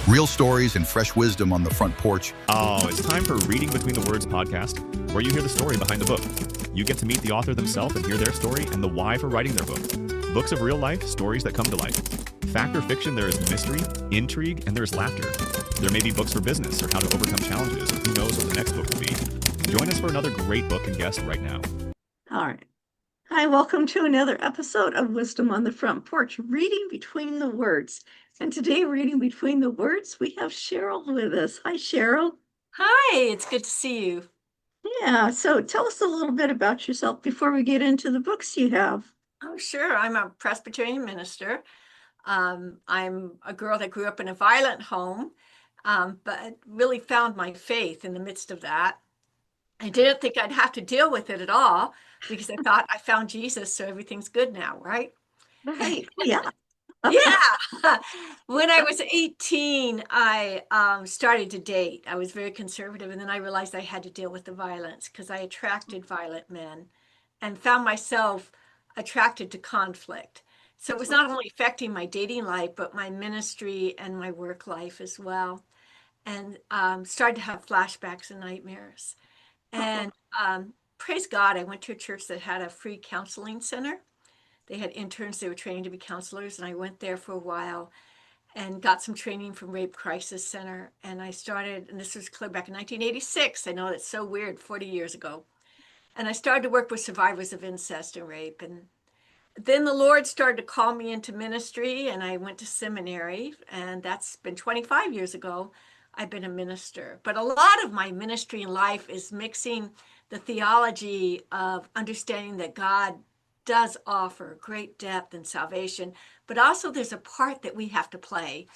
Real stories and fresh wisdom on the front porch. Oh, it's time for Reading Between the Words podcast, where you hear the story behind the book. You get to meet the author themselves and hear their story and the why for writing their book. Books of real life, stories that come to life. Fact or fiction, there is mystery, intrigue, and there's laughter. There may be books for business or how to overcome challenges, or who knows what the next book will be. Join us for another great book and guest right now. All right. Hi, welcome to another episode of Wisdom on the Front Porch, Reading Between the Words. And today, Reading Between the Words, we have Cheryl with us. Hi, Cheryl. Hi, it's good to see you. Yeah, so tell us a little bit about yourself before we get into the books you have. Oh, sure. I'm a Presbyterian minister. I'm a girl that grew up in a violent home, but really found my faith in the midst of that. I didn't think I'd have to deal with it at all because I thought I found Jesus, so everything's good now, right? Right. Yeah. Yeah. When I was 18, I started to date. I was very conservative, and then I realized I had to deal with the violence because I attracted violent men and found myself attracted to conflict. So it was not only affecting my dating life, but my ministry and my work life as well. And started to have flashbacks and nightmares. And praise God, I went to a church that had a free counseling center. They had interns, they were training to be counselors, and I went there for a while and got some training from Rape Crisis Center. And I started, and this was clear back in 1986. I know that's so weird, 40 years ago. And I started to work with survivors of incest and rape. And then the Lord started to call me into ministry, and I went to seminary, and that's been 25 years ago. I've been a minister. But a lot of my ministry in life is mixing the theology of understanding that God does offer great depth and salvation, but also there's a part that we have to play.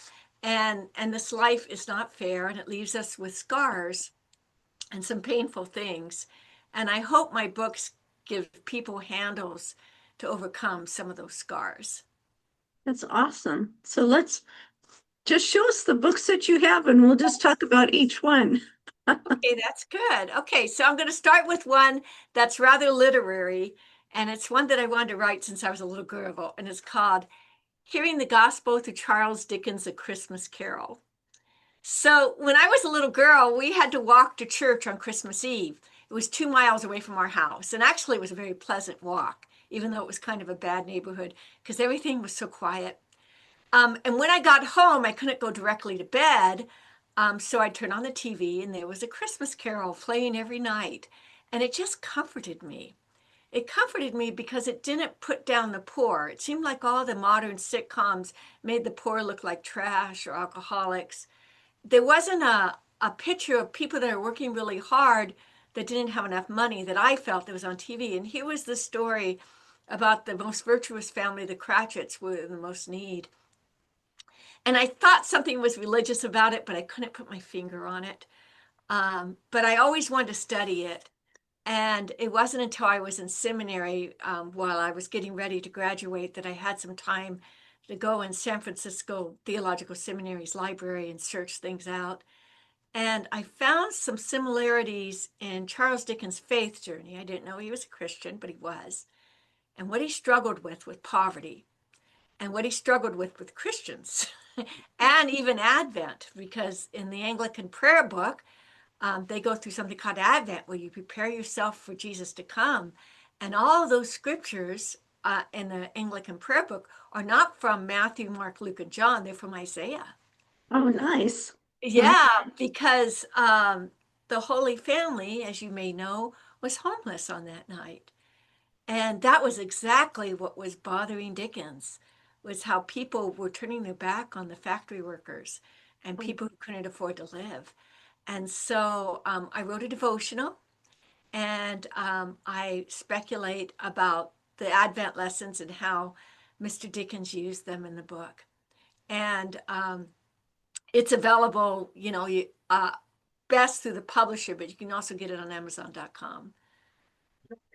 And this life is not fair, and it leaves us with scars and some painful things. And I hope my books give people handles to overcome some of those scars. That's awesome. So let's just show us the books that you have, and we'll just talk about each one. Okay, that's good. Okay, so I'm going to start with one that's rather literary, and it's one that I wanted to write since I was a little girl, and it's called Hearing the Gospel Through Charles Dickens' A Christmas Carol. So when I was a little girl, we had to walk to church on Christmas Eve. It was 2 miles away from our house, and actually it was a very pleasant walk, even though it was kind of a bad neighborhood, because everything was so quiet. And when I got home, I couldn't go directly to bed, so I'd turn on the TV, and there was a Christmas Carol playing every night, and it just comforted me. It comforted me because it didn't put down the poor. It seemed like all the modern sitcoms made the poor look like trash or alcoholics. There wasn't a picture of people that are working really hard that didn't have enough money that I felt that was on TV. And here was the story about the most virtuous family, the Cratchits, were in the most need. And I thought something was religious about it, but I couldn't put my finger on it. But I always wanted to study it. And it wasn't until I was in seminary, while I was getting ready to graduate, that I had some time to go in San Francisco Theological Seminary's library and search things out. And I found some similarities in Charles Dickens' faith journey. I didn't know he was a Christian, but he was. And what he struggled with poverty, and what he struggled with Christians, and even Advent, because in the Anglican prayer book, they go through something called Advent, where you prepare yourself for Jesus to come. And all of those scriptures in the Anglican prayer book are not from Matthew, Mark, Luke, and John. They're from Isaiah. Oh, nice. Yeah, because the Holy Family, as you may know, was homeless on that night. And that was exactly what was bothering Dickens, was how people were turning their back on the factory workers and people who couldn't afford to live. And so I wrote a devotional, and I speculate about the Advent lessons and how Mr. Dickens used them in the book. And it's available, best through the publisher, but you can also get it on Amazon.com.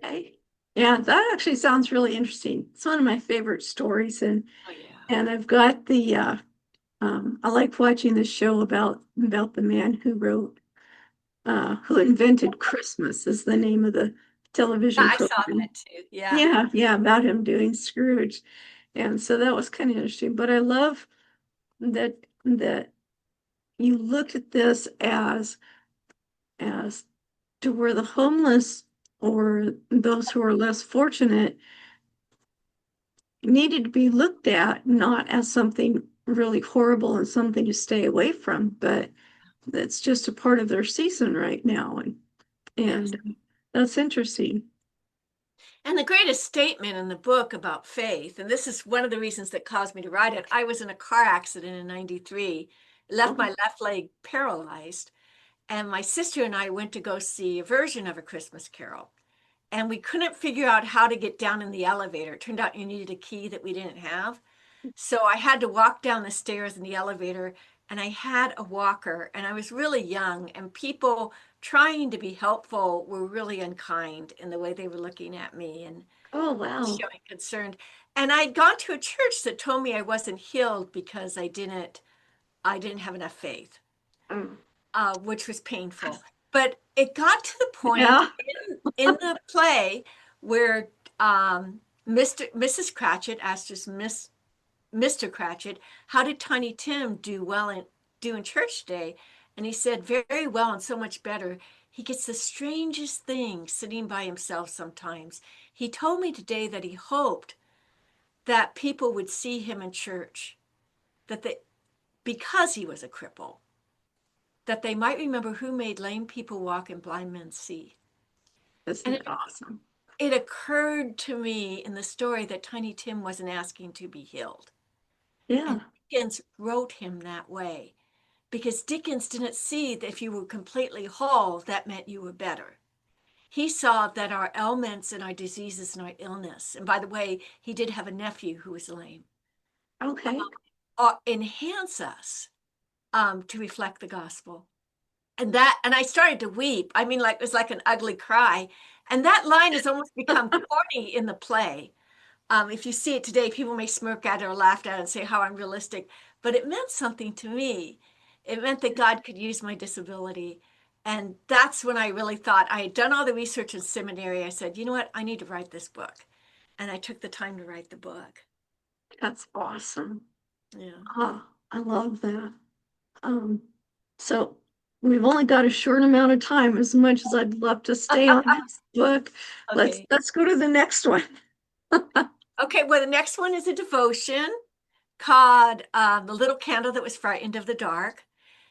Okay. Yeah, that actually sounds really interesting. It's one of my favorite stories, and I've got the I like watching the show about the man who wrote who invented Christmas is the name of the television I program. saw that too. Yeah. Yeah, about him doing Scrooge. And so that was kind of interesting. But I love that you look at this as to where the homeless or those who are less fortunate needed to be looked at not as something really horrible and something to stay away from, but that's just a part of their season right now. Yes. And that's interesting. And the greatest statement in the book about faith, and this is one of the reasons that caused me to write it. I was in a car accident in 93, left my left leg paralyzed, and my sister and I went to go see a version of A Christmas Carol. And we couldn't figure out how to get down in the elevator. It turned out you needed a key that we didn't have. So I had to walk down the stairs in the elevator, and I had a walker, and I was really young, and people trying to be helpful were really unkind in the way they were looking at me and Oh, wow. showing concern. And I'd gone to a church that told me I wasn't healed because I didn't have enough faith, Mm. which was painful. But it got to the point Yeah. in the play where Mrs. Cratchit asked us Mr. Cratchit, how did Tiny Tim do in church today? And he said, very well and so much better. He gets the strangest thing sitting by himself sometimes. He told me today that he hoped that people would see him in church, that they, because he was a cripple, that they might remember who made lame people walk and blind men see. Isn't And it awesome? it occurred to me in the story that Tiny Tim wasn't asking to be healed. Yeah. And Dickens wrote him that way because Dickens didn't see that if you were completely whole, that meant you were better. He saw that our ailments and our diseases and our illness, and by the way, he did have a nephew who was lame, Okay. enhance us to reflect the gospel. And I started to weep. I mean, like it was like an ugly cry. And that line has almost become corny in the play. If you see it today, people may smirk at it or laugh at it and say how unrealistic, but it meant something to me. It meant that God could use my disability. And that's when I really thought I had done all the research in seminary. I said, you know what? I need to write this book. And I took the time to write the book. That's awesome. Yeah. Oh, I love that. Um, so we've only got a short amount of time, as much as I'd love to stay on this book. Okay. Let's go to the next one. Okay. Well, the next one is a devotion called The Little Candle That Was Frightened of the Dark.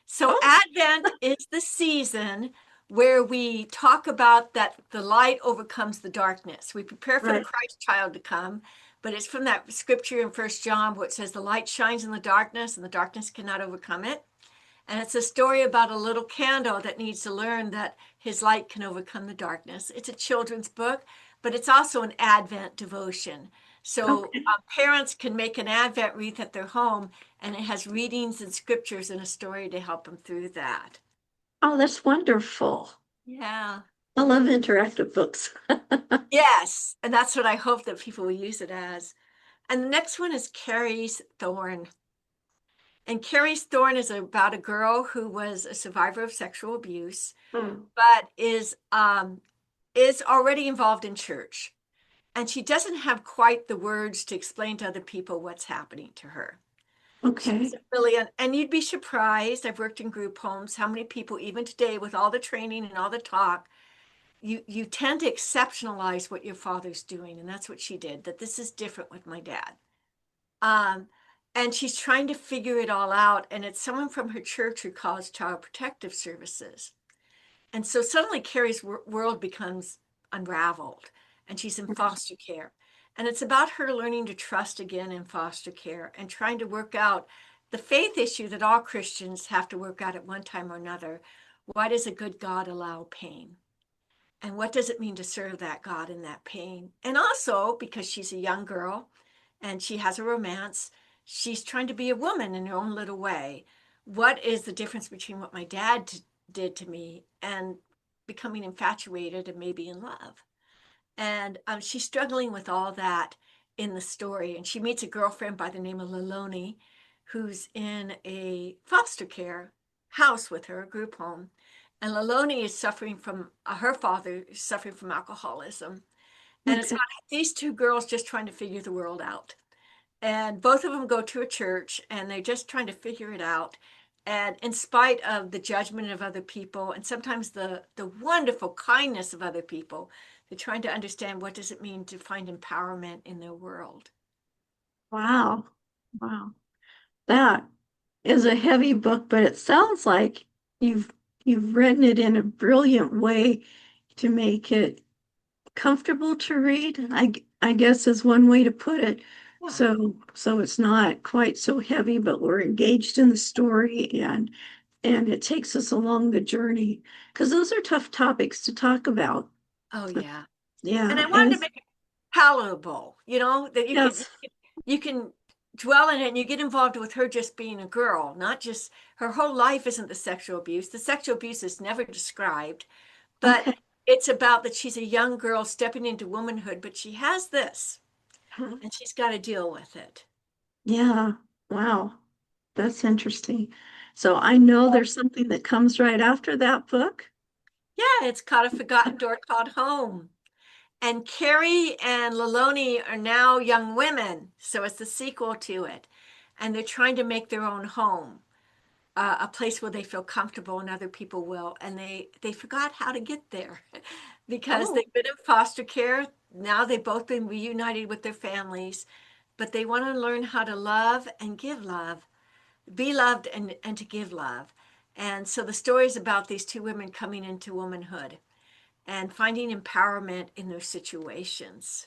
So Oh, Advent is the season where we talk about that the light overcomes the darkness. We prepare for the right. Christ child to come, but it's from that scripture in First John where it says the light shines in the darkness and the darkness cannot overcome it. And it's a story about a little candle that needs to learn that his light can overcome the darkness. It's a children's book, but it's also an Advent devotion. So Okay. parents can make an Advent wreath at their home, and it has readings and scriptures and a story to help them through that. Oh, that's wonderful. Yeah. I love interactive books. Yes. And that's what I hope that people will use it as. And the next one is Carrie's Thorn. And Carrie's Thorn is about a girl who was a survivor of sexual abuse, but is already involved in church. And she doesn't have quite the words to explain to other people what's happening to her. Okay. She's really, and you'd be surprised. I've worked in group homes, how many people, even today, with all the training and all the talk, you tend to exceptionalize what your father's doing. And that's what she did, that this is different with my dad. And she's trying to figure it all out. And it's someone from her church who calls Child Protective Services. And so suddenly Carrie's world becomes unraveled and she's in foster care. And it's about her learning to trust again in foster care and trying to work out the faith issue that all Christians have to work out at one time or another. Why does a good God allow pain? And what does it mean to serve that God in that pain? And also, because she's a young girl and she has a romance, she's trying to be a woman in her own little way. What is the difference between what my dad did to me and becoming infatuated and maybe in love? And she's struggling with all that in the story. And she meets a girlfriend by the name of Laloni, who's in a foster care house with her, a group home. And Laloni is suffering from, her father is suffering from alcoholism. And it's Okay. about these two girls just trying to figure the world out. And both of them go to a church and they're just trying to figure it out. And in spite of the judgment of other people, and sometimes the wonderful kindness of other people, they're trying to understand what does it mean to find empowerment in their world. Wow. Wow. That is a heavy book, but it sounds like you've you've written it in a brilliant way to make it comfortable to read. I guess is one way to put it. Yeah. So it's not quite so heavy, but we're engaged in the story and it takes us along the journey because those are tough topics to talk about. Oh yeah. Yeah, And I and wanted to make it palatable, that yes. you can dwell in it and you get involved with her just being a girl, not just her whole life isn't the sexual abuse. The sexual abuse is never described, but Okay. it's about that she's a young girl stepping into womanhood, but she has this and she's got to deal with it. Yeah. Wow. That's interesting. So I know there's something that comes right after that book. Yeah, it's called A Forgotten Door Called Home. And Carrie and Laloni are now young women, so it's the sequel to it. And they're trying to make their own home, a place where they feel comfortable and other people will. And they forgot how to get there because Oh, they've been in foster care. Now they've both been reunited with their families, but they want to learn how to love and give love, be loved and to give love. And so the story is about these two women coming into womanhood and finding empowerment in their situations.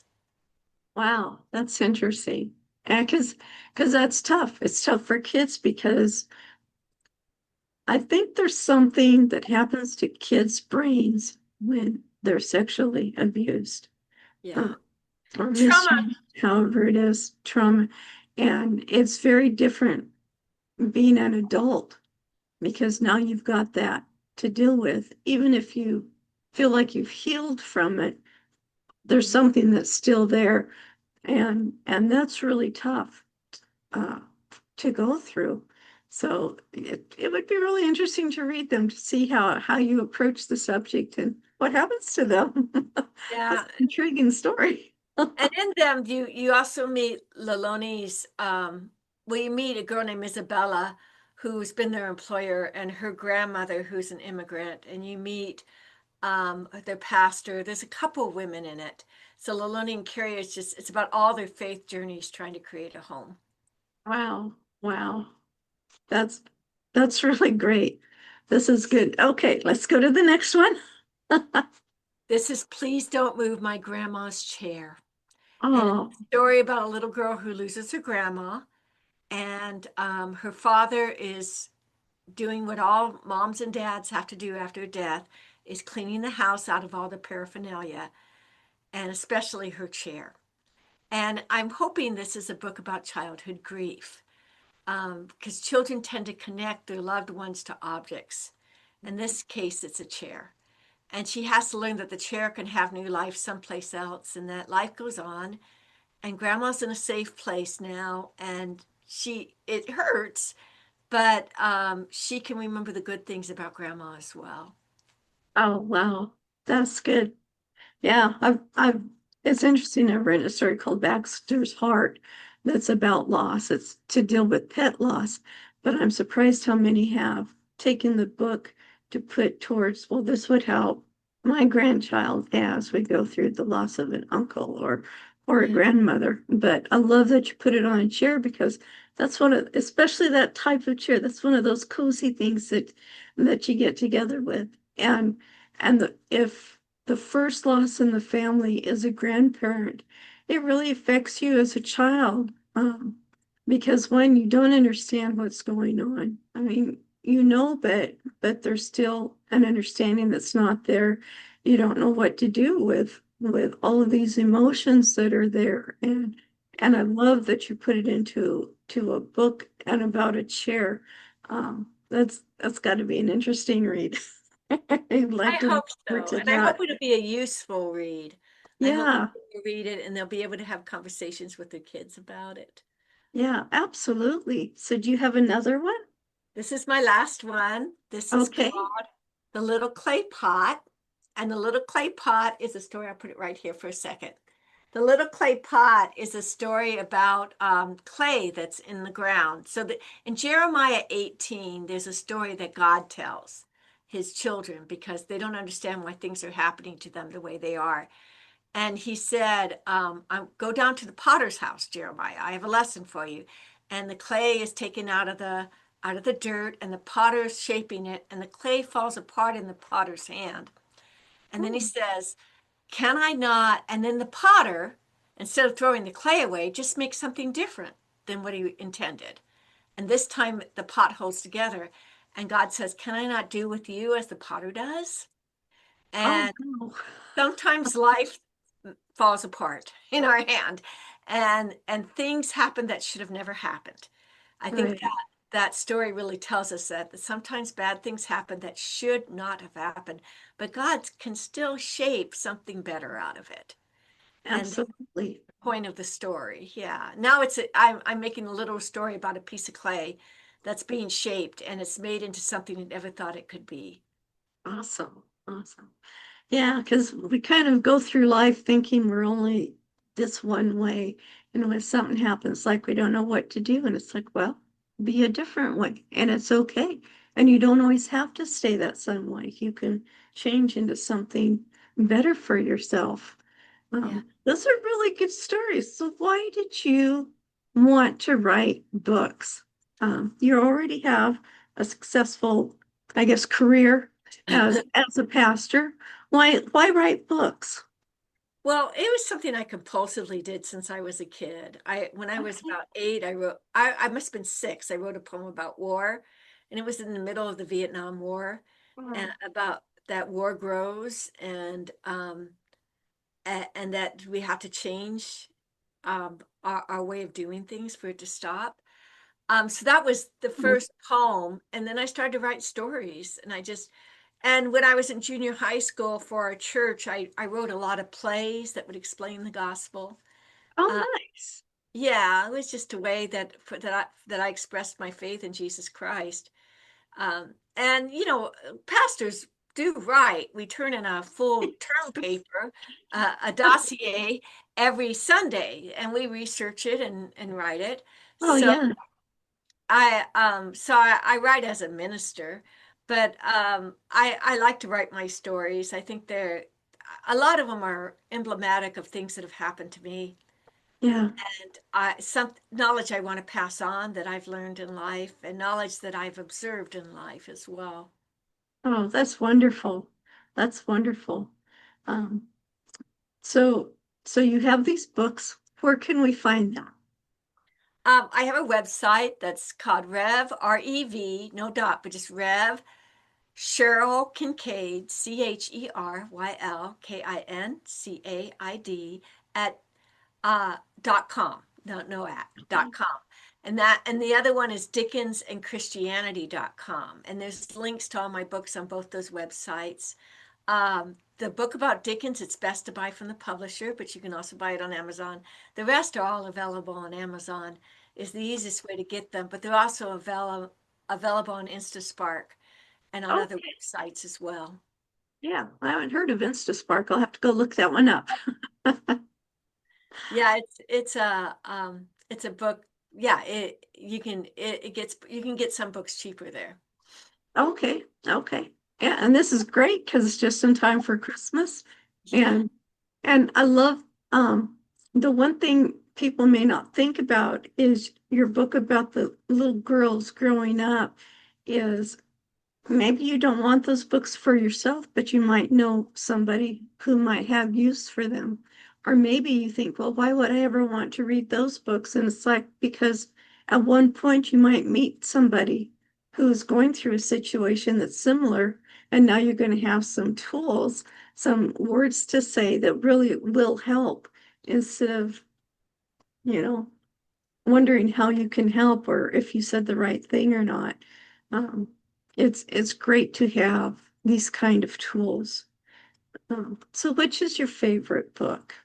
wow. That's interesting. And because that's tough. It's tough for kids because I think there's something that happens to kids' brains when they're sexually abused Yeah. uh, or Trauma. misused, however it is, trauma. And it's very different being an adult because now you've got that to deal with. Even if you feel like you've healed from it, there's something that's still there. And that's really tough uh, to go through. So it would be really interesting to read them to see how you approach the subject and what happens to them. That's Yeah. an intriguing story. And in them, you also meet Laloni's, well, you meet a girl named Isabella, who's been their employer, and her grandmother, who's an immigrant, and you meet their pastor. There's a couple of women in it. So Laloni and Carrie is just, it's about all their faith journeys trying to create a home. Wow. Wow. That's that's really great. This is good. Okay, let's go to the next one. This is Please Don't Move My Grandma's Chair. And it's Oh, a story about a little girl who loses her grandma, and her father is doing what all moms and dads have to do after death, is cleaning the house out of all the paraphernalia, and especially her chair. And I'm hoping this is a book about childhood grief, because children tend to connect their loved ones to objects. In this case, it's a chair. And she has to learn that the chair can have new life someplace else and that life goes on. And grandma's in a safe place now. And it hurts, but she can remember the good things about grandma as well. oh, wow. That's good. Yeah, it's interesting. I've read a story called Baxter's Heart that's about loss. It's to deal with pet loss, but I'm surprised how many have taken the book to put towards, well, this would help my grandchild as we go through the loss of an uncle or a Yeah. grandmother. But I love that you put it on a chair because that's especially that type of chair, that's one of those cozy things that you get together with. If the first loss in the family is a grandparent, it really affects you as a child. Because when you don't understand what's going on, I mean, but there's still an understanding that's not there. You don't know what to do with all of these emotions that are there. And I love that you put it to a book and about a chair. That's got to be an interesting read. I'd like I to look hope forward so. to And I hope that. it'll be a useful read. I hope Yeah, people will read it and they'll be able to have conversations with their kids about it. yeah, absolutely. So do you have another one? This is my last one. This is Okay. called The Little Clay Pot. And the little clay pot is a story. I'll put it right here for a second. The Little Clay Pot is a story about clay that's in the ground. So that in Jeremiah 18, there's a story that God tells his children because they don't understand why things are happening to them the way they are. And he said, go down to the potter's house, Jeremiah. I have a lesson for you. And the clay is taken out of the dirt, and the potter is shaping it, and the clay falls apart in the potter's hand. And then he says, can I not? And then the potter, instead of throwing the clay away, just makes something different than what he intended. And this time the pot holds together. And God says, can I not do with you as the potter does? Oh, And no. sometimes life falls apart in our hand, and things happen that should have never happened. I think Right. that story really tells us that sometimes bad things happen that should not have happened, but God can still shape something better out of it. And that's Absolutely. the point of the story. Yeah. Now I'm making a little story about a piece of clay that's being shaped, and it's made into something you never thought it could be. Awesome. Awesome. Yeah, because we kind of go through life thinking we're only this one way. And when something happens, like we don't know what to do, and it's like, well, be a different way, and it's okay. And you don't always have to stay that same way. You can change into something better for yourself. Yeah. Those are really good stories. So why did you want to write books? You already have a successful, I guess, career as a pastor. Why write books? Well, it was something I compulsively did since I was a kid. When I was Okay. about 8, I must have been 6. I wrote a poem about war, and it was in the middle of the Vietnam War, and Wow. about that war grows, and that we have to change our way of doing things for it to stop. So that was the first poem, and then I started to write stories, and when I was in junior high school for our church, I wrote a lot of plays that would explain the gospel. Oh, Uh, nice. yeah, it was just a way that I expressed my faith in Jesus Christ. And pastors do write. We turn in a full term paper, a dossier every Sunday, and we research it and write it. Oh, So yeah. I write as a minister, but I like to write my stories. I think a lot of them are emblematic of things that have happened to me, Yeah. and some knowledge I want to pass on that I've learned in life, and knowledge that I've observed in life as well. Oh, that's wonderful. That's wonderful. Um, so so you have these books. Where can we find them? I have a website that's called Rev, no dot, but just Rev, Cheryl Kincaid, CHERYLKINCAID .com. No at .com. And the other one is Dickensandchristianity.com. And there's links to all my books on both those websites. The book about Dickens, it's best to buy from the publisher, but you can also buy it on Amazon. The rest are all available on Amazon. Is the easiest way to get them, but they're also available on InstaSpark and on other Okay. websites as well. Yeah, I haven't heard of InstaSpark. I'll have to go look that one up. Yeah, it's a book. Yeah, you can get some books cheaper there. Okay, okay. Yeah, and this is great because it's just in time for Christmas. Yeah. And I love the one thing people may not think about is your book about the little girls growing up is maybe you don't want those books for yourself, but you might know somebody who might have use for them. Or maybe you think, well, why would I ever want to read those books? And it's like because at one point you might meet somebody who's going through a situation that's similar, and now you're going to have some tools, some words to say that really will help instead of, you know, wondering how you can help or if you said the right thing or not. Um, it's great to have these kind of tools. So which is your favorite book?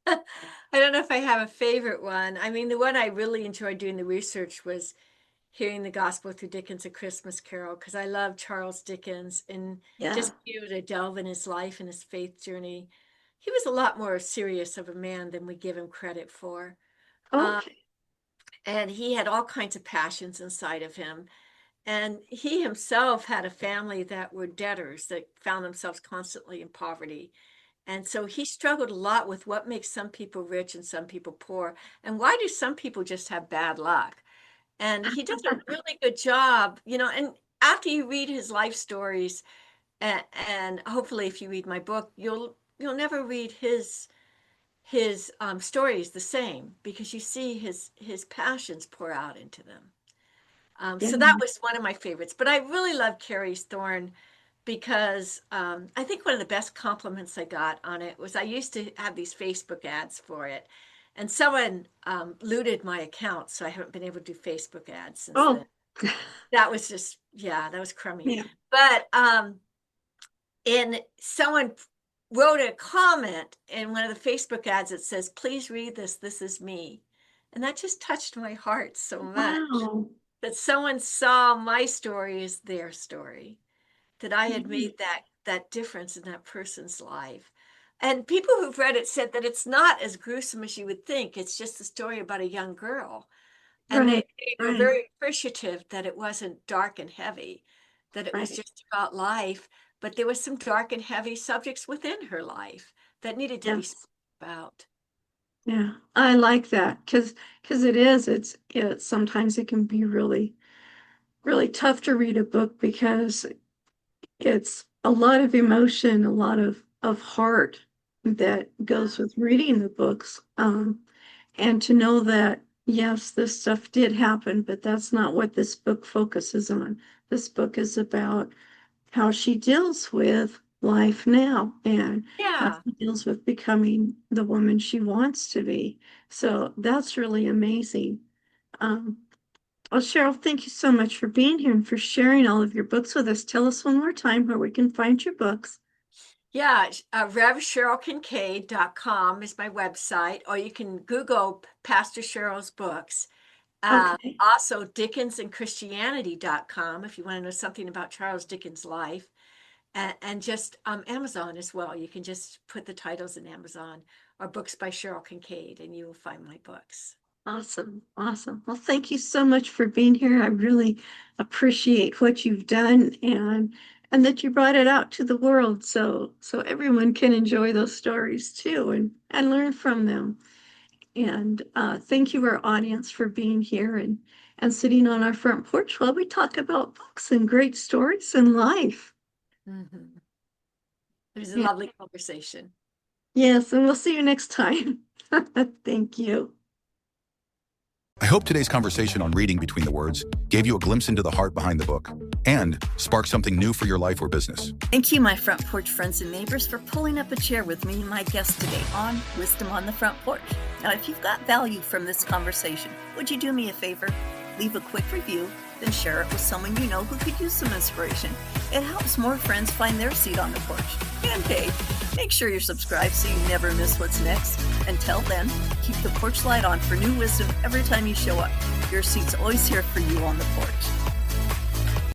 I don't know if I have a favorite one. I mean, the one I really enjoyed doing the research was hearing the gospel through Dickens' A Christmas Carol, because I love Charles Dickens and Yeah. just be able to delve in his life and his faith journey. he was a lot more serious of a man than we give him credit for. Okay. And he had all kinds of passions inside of him. And he himself had a family that were debtors that found themselves constantly in poverty. And so he struggled a lot with what makes some people rich and some people poor. And why do some people just have bad luck? And he does a really good job, and after you read his life stories, and hopefully if you read my book, you'll never read his stories the same, because you see his passions pour out into them. Yeah. So that was one of my favorites. But I really love Carrie's Thorn because I think one of the best compliments I got on it was I used to have these Facebook ads for it, and someone looted my account, so I haven't been able to do Facebook ads since Oh, then. That was just, that was crummy. yeah. But someone wrote a comment in one of the Facebook ads that says, "Please read this. This is me." And that just touched my heart so much, Wow. that someone saw my story as their story, that I had made that difference in that person's life. And people who've read it said that it's not as gruesome as you would think. It's just a story about a young girl. And they were Right. very appreciative that it wasn't dark and heavy, that it was Right. just about life, but there was some dark and heavy subjects within her life that needed to be Yes. spoken about. Yeah, I like that because it's sometimes it can be really, really tough to read a book because it's a lot of emotion, a lot of heart that goes with reading the books. And to know that, yes, this stuff did happen, but that's not what this book focuses on. This book is about how she deals with life now and how Yeah. she deals with becoming the woman she wants to be. So that's really amazing. Um, well, Cheryl, thank you so much for being here and for sharing all of your books with us. Tell us one more time where we can find your books. Yeah, RevCherylKincaid.com is my website, or you can Google Pastor Cheryl's books. Okay. Also, DickensandChristianity.com if you want to know something about Charles Dickens' life, and just Amazon as well. You can just put the titles in Amazon, or Books by Cheryl Kincaid, and you will find my books. Awesome. Awesome. Well, thank you so much for being here. I really appreciate what you've done and that you brought it out to the world so everyone can enjoy those stories too and learn from them. And thank you, our audience, for being here and sitting on our front porch while we talk about books and great stories in life. Mm-hmm. It was a Yeah. lovely conversation. Yes, and we'll see you next time. Thank you. I hope today's conversation on reading between the words gave you a glimpse into the heart behind the book and sparked something new for your life or business. Thank you, my Front Porch friends and neighbors, for pulling up a chair with me and my guest today on Wisdom on the Front Porch. Now, if you've got value from this conversation, would you do me a favor? Leave a quick review, then share it with someone you know who could use some inspiration. It helps more friends find their seat on the porch. And hey, make sure you're subscribed so you never miss what's next. Until then, keep the porch light on for new wisdom every time you show up. Your seat's always here for you on the porch.